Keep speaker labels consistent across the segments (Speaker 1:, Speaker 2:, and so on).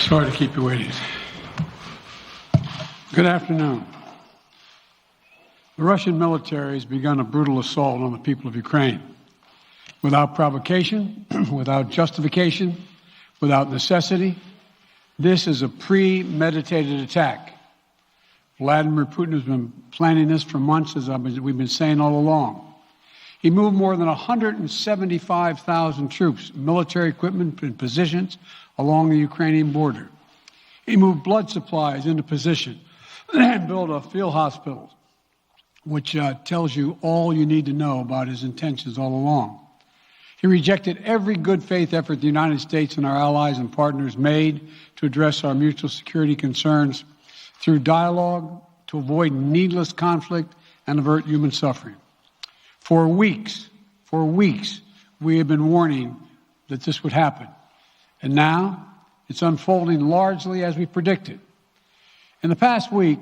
Speaker 1: Sorry to keep you waiting. Good afternoon. The Russian military has begun a brutal assault on the people of Ukraine. Without provocation, without justification, without necessity, this is a premeditated attack. Vladimir Putin has been planning this for months, as we've been saying all along. He moved more than 175,000 troops, military equipment, and positions along the Ukrainian border. He moved blood supplies into position and built a field hospital, which tells you all you need to know about his intentions all along. He rejected every good faith effort the United States and our allies and partners made to address our mutual security concerns through dialogue to avoid needless conflict and avert human suffering. For weeks, we have been warning that this would happen. And now it's unfolding largely as we predicted. In the past week,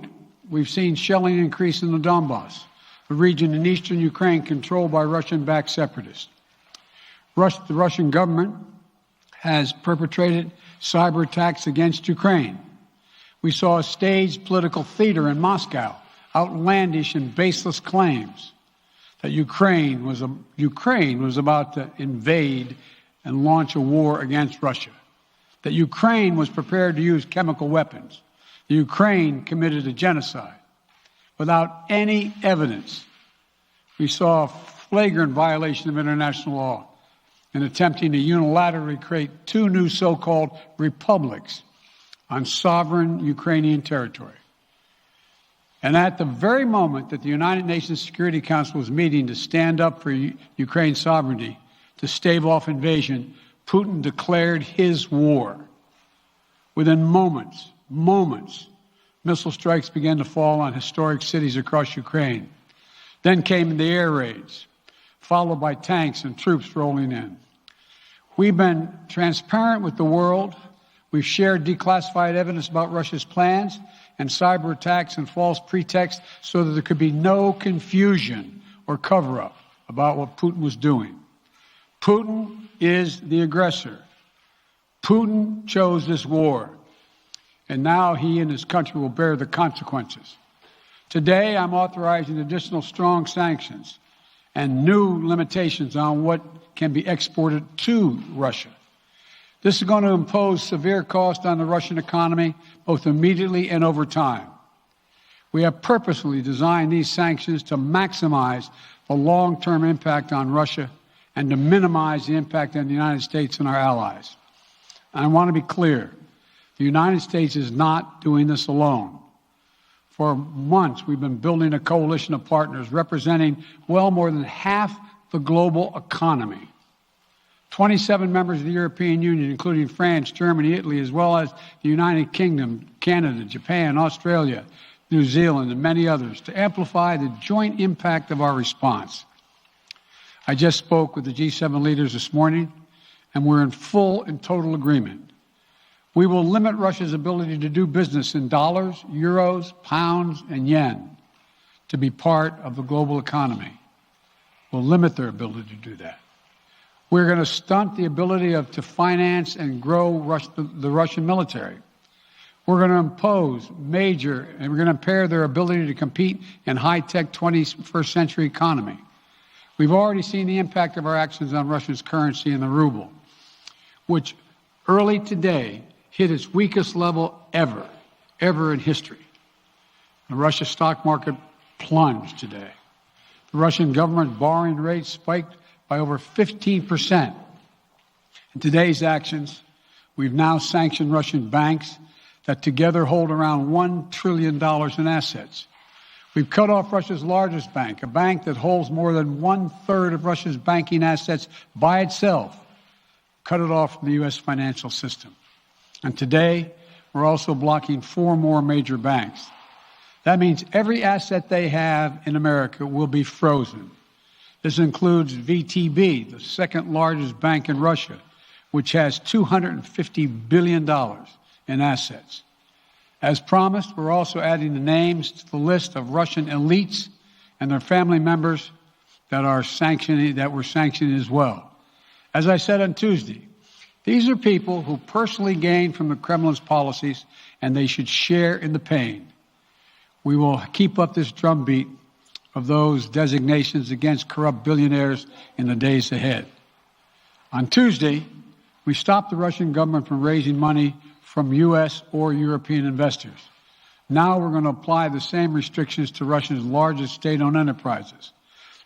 Speaker 1: we've seen shelling increase in the Donbass, a region in eastern Ukraine controlled by Russian-backed separatists. The Russian government has perpetrated cyber attacks against Ukraine. We saw a staged political theater in Moscow, outlandish and baseless claims that Ukraine was about to invade and launch a war against Russia, that Ukraine was prepared to use chemical weapons, that Ukraine committed a genocide. Without any evidence, we saw a flagrant violation of international law in attempting to unilaterally create two new so-called republics on sovereign Ukrainian territory. And at the very moment that the United Nations Security Council was meeting to stand up for Ukraine's sovereignty, to stave off invasion, Putin declared his war. Within moments, missile strikes began to fall on historic cities across Ukraine. Then came the air raids, followed by tanks and troops rolling in. We've been transparent with the world. We've shared declassified evidence about Russia's plans and cyber attacks and false pretexts so that there could be no confusion or cover-up about what Putin was doing. Putin is the aggressor. Putin chose this war, and now he and his country will bear the consequences. Today, I'm authorizing additional strong sanctions and new limitations on what can be exported to Russia. This is going to impose severe cost on the Russian economy, both immediately and over time. We have purposely designed these sanctions to maximize the long-term impact on Russia and to minimize the impact on the United States and our allies. And I want to be clear, the United States is not doing this alone. For months, we've been building a coalition of partners representing well more than half the global economy. 27 members of the European Union, including France, Germany, Italy, as well as the United Kingdom, Canada, Japan, Australia, New Zealand, and many others, to amplify the joint impact of our response. I just spoke with the G7 leaders this morning, and we're in full and total agreement. We will limit Russia's ability to do business in dollars, euros, pounds, and yen to be part of the global economy. We'll limit their ability to do that. We're going to stunt the ability to finance and grow the Russian military. We're going to impose and we're going to impair their ability to compete in high-tech 21st century economy. We've already seen the impact of our actions on Russia's currency and the ruble, which early today hit its weakest level ever in history. The Russian stock market plunged today. The Russian government borrowing rate spiked by over 15%. In today's actions, we've now sanctioned Russian banks that together hold around $1 trillion in assets. We've cut off Russia's largest bank, a bank that holds more than 1/3 of Russia's banking assets by itself, cut it off from the U.S. financial system. And today, we're also blocking 4 more major banks. That means every asset they have in America will be frozen. This includes VTB, the second largest bank in Russia, which has $250 billion in assets. As promised, we're also adding the names to the list of Russian elites and their family members that we're sanctioning as well. As I said on Tuesday, these are people who personally gain from the Kremlin's policies, and they should share in the pain. We will keep up this drumbeat of those designations against corrupt billionaires in the days ahead. On Tuesday, we stopped the Russian government from raising money from U.S. or European investors. Now we're going to apply the same restrictions to Russia's largest state-owned enterprises,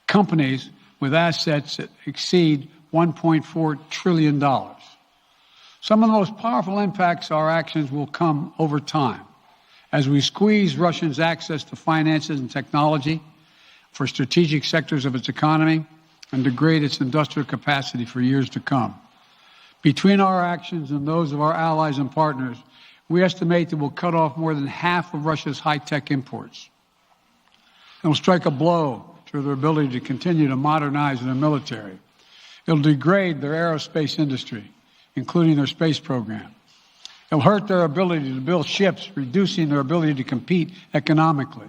Speaker 1: companies with assets that exceed $1.4 trillion. Some of the most powerful impacts of our actions will come over time as we squeeze Russia's access to finances and technology for strategic sectors of its economy and degrade its industrial capacity for years to come. Between our actions and those of our allies and partners, we estimate that we'll cut off more than half of Russia's high-tech imports. It will strike a blow to their ability to continue to modernize their military. It will degrade their aerospace industry, including their space program. It will hurt their ability to build ships, reducing their ability to compete economically.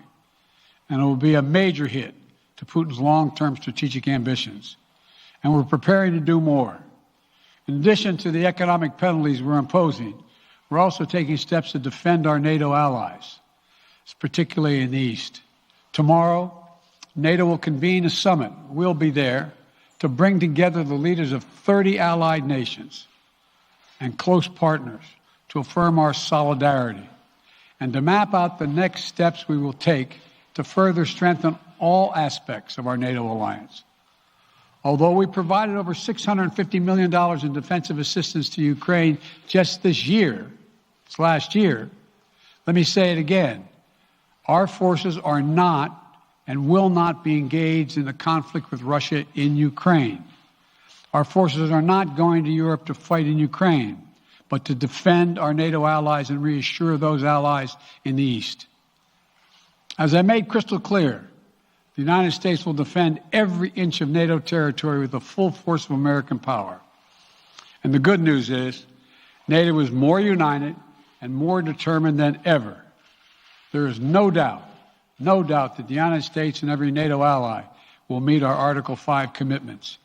Speaker 1: And it will be a major hit to Putin's long-term strategic ambitions. And we're preparing to do more. In addition to the economic penalties we're imposing, we're also taking steps to defend our NATO allies, particularly in the East. Tomorrow, NATO will convene a summit. We'll be there to bring together the leaders of 30 allied nations and close partners to affirm our solidarity and to map out the next steps we will take to further strengthen all aspects of our NATO alliance. Although we provided over $650 million in defensive assistance to Ukraine just this last year, let me say it again. Our forces are not and will not be engaged in the conflict with Russia in Ukraine. Our forces are not going to Europe to fight in Ukraine, but to defend our NATO allies and reassure those allies in the East. As I made crystal clear, the United States will defend every inch of NATO territory with the full force of American power. And the good news is, NATO is more united and more determined than ever. There is no doubt that the United States and every NATO ally will meet our Article 5 commitments,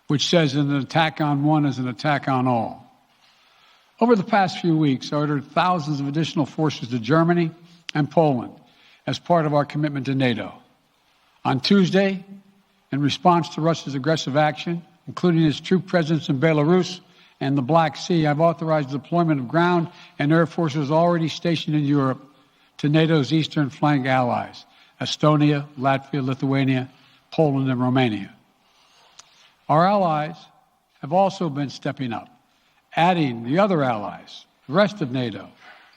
Speaker 1: which says that an attack on one is an attack on all. Over the past few weeks, I ordered thousands of additional forces to Germany and Poland as part of our commitment to NATO. On Tuesday, in response to Russia's aggressive action, including its troop presence in Belarus and the Black Sea, I've authorized the deployment of ground and air forces already stationed in Europe to NATO's eastern flank allies, Estonia, Latvia, Lithuania, Poland, and Romania. Our allies have also been stepping up, adding the other allies, the rest of NATO,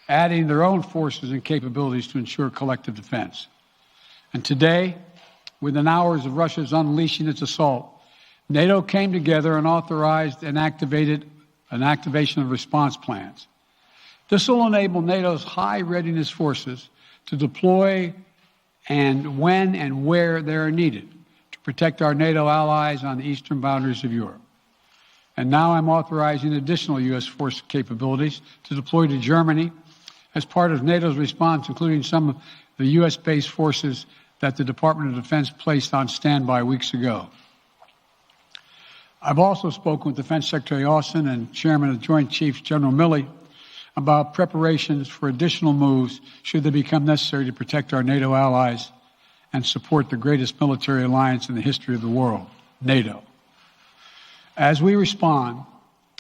Speaker 1: adding their own forces and capabilities to ensure collective defense. And today, within hours of Russia's unleashing its assault, NATO came together and authorized and activated an activation of response plans. This will enable NATO's high readiness forces to deploy and when and where they are needed to protect our NATO allies on the eastern boundaries of Europe. And now I'm authorizing additional U.S. force capabilities to deploy to Germany as part of NATO's response, including some of the U.S.-based forces that the Department of Defense placed on standby weeks ago. I've also spoken with Defense Secretary Austin and Chairman of the Joint Chiefs, General Milley, about preparations for additional moves should they become necessary to protect our NATO allies and support the greatest military alliance in the history of the world, NATO. As we respond,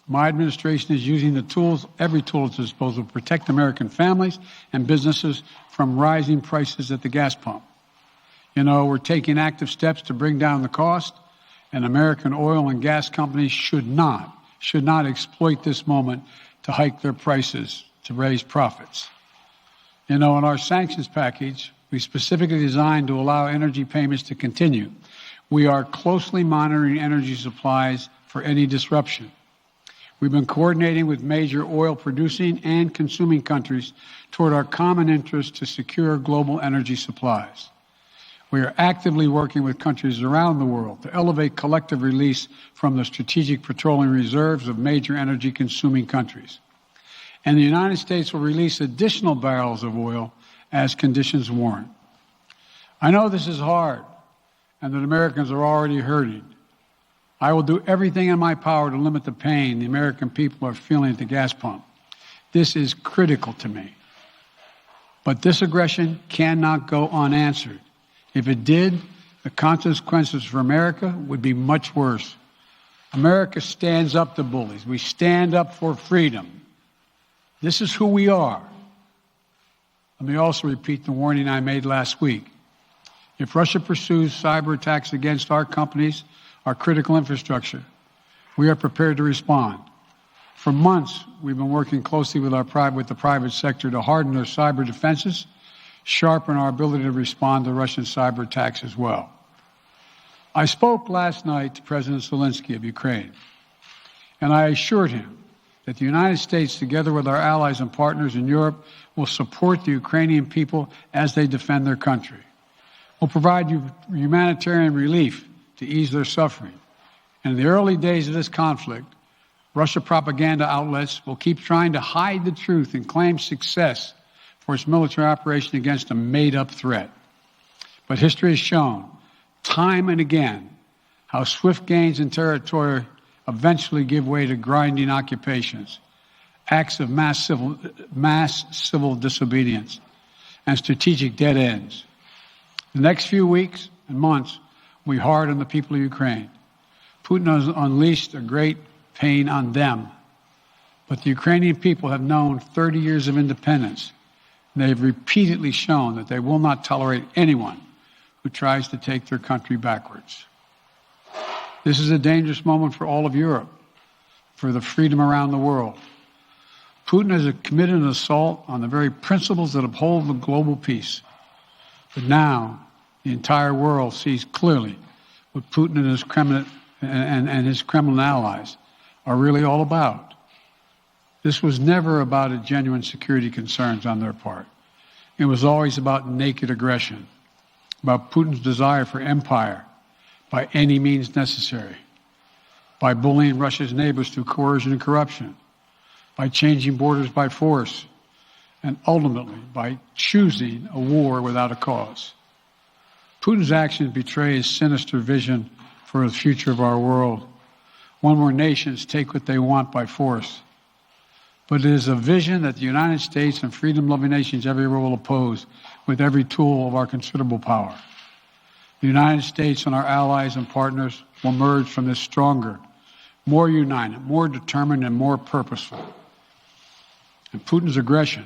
Speaker 1: my administration is using the tools, every tool at its disposal, to protect American families and businesses from rising prices at the gas pump. You know, we're taking active steps to bring down the cost, and American oil and gas companies should not exploit this moment to hike their prices to raise profits. You know, in our sanctions package, we specifically designed to allow energy payments to continue. We are closely monitoring energy supplies for any disruption. We've been coordinating with major oil-producing and consuming countries toward our common interest to secure global energy supplies. We are actively working with countries around the world to elevate collective release from the strategic petroleum reserves of major energy-consuming countries. And the United States will release additional barrels of oil as conditions warrant. I know this is hard and that Americans are already hurting. I will do everything in my power to limit the pain the American people are feeling at the gas pump. This is critical to me. But this aggression cannot go unanswered. If it did, the consequences for America would be much worse. America stands up to bullies. We stand up for freedom. This is who we are. Let me also repeat the warning I made last week. If Russia pursues cyber attacks against our companies, our critical infrastructure, we are prepared to respond. For months, we've been working closely with the private sector to harden their cyber defenses, sharpen our ability to respond to Russian cyber attacks as well. I spoke last night to President Zelensky of Ukraine, and I assured him that the United States, together with our allies and partners in Europe, will support the Ukrainian people as they defend their country. We'll provide humanitarian relief to ease their suffering. And in the early days of this conflict, Russia propaganda outlets will keep trying to hide the truth and claim success for its military operation against a made-up threat. But history has shown, time and again, how swift gains in territory eventually give way to grinding occupations, acts of mass civil disobedience, and strategic dead ends. The next few weeks and months will be hard on the people of Ukraine. Putin has unleashed a great pain on them, but the Ukrainian people have known 30 years of independence, and they have repeatedly shown that they will not tolerate anyone who tries to take their country backwards. This is a dangerous moment for all of Europe, for the freedom around the world. Putin has committed an assault on the very principles that uphold the global peace. But now, the entire world sees clearly what Putin and his Kremlin allies are really all about. This was never about a genuine security concerns on their part. It was always about naked aggression, about Putin's desire for empire by any means necessary, by bullying Russia's neighbors through coercion and corruption, by changing borders by force, and ultimately by choosing a war without a cause. Putin's actions betray his sinister vision for the future of our world, one where nations take what they want by force. But it is a vision that the United States and freedom-loving nations everywhere will oppose with every tool of our considerable power. The United States and our allies and partners will emerge from this stronger, more united, more determined, and more purposeful. And Putin's aggression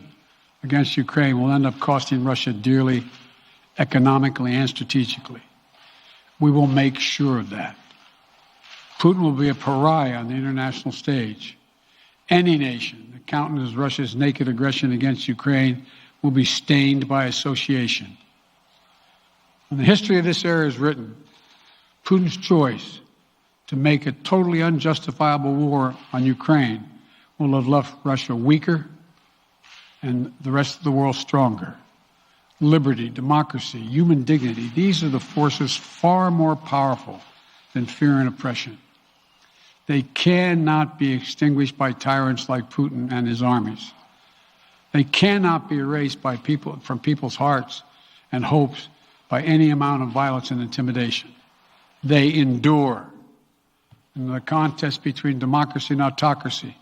Speaker 1: against Ukraine will end up costing Russia dearly, economically and strategically. We will make sure of that. Putin will be a pariah on the international stage. Any nation that countenances Russia's naked aggression against Ukraine will be stained by association. When the history of this era is written, Putin's choice to make a totally unjustifiable war on Ukraine will have left Russia weaker and the rest of the world stronger. Liberty, democracy, human dignity, these are the forces far more powerful than fear and oppression. They cannot be extinguished by tyrants like Putin and his armies. They cannot be erased by from people's hearts and hopes by any amount of violence and intimidation. They endure. In the contest between democracy and autocracy,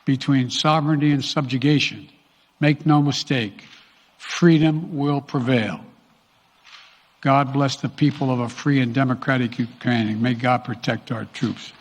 Speaker 1: between sovereignty and subjugation, make no mistake, freedom will prevail. God bless the people of a free and democratic Ukraine, and may God protect our troops.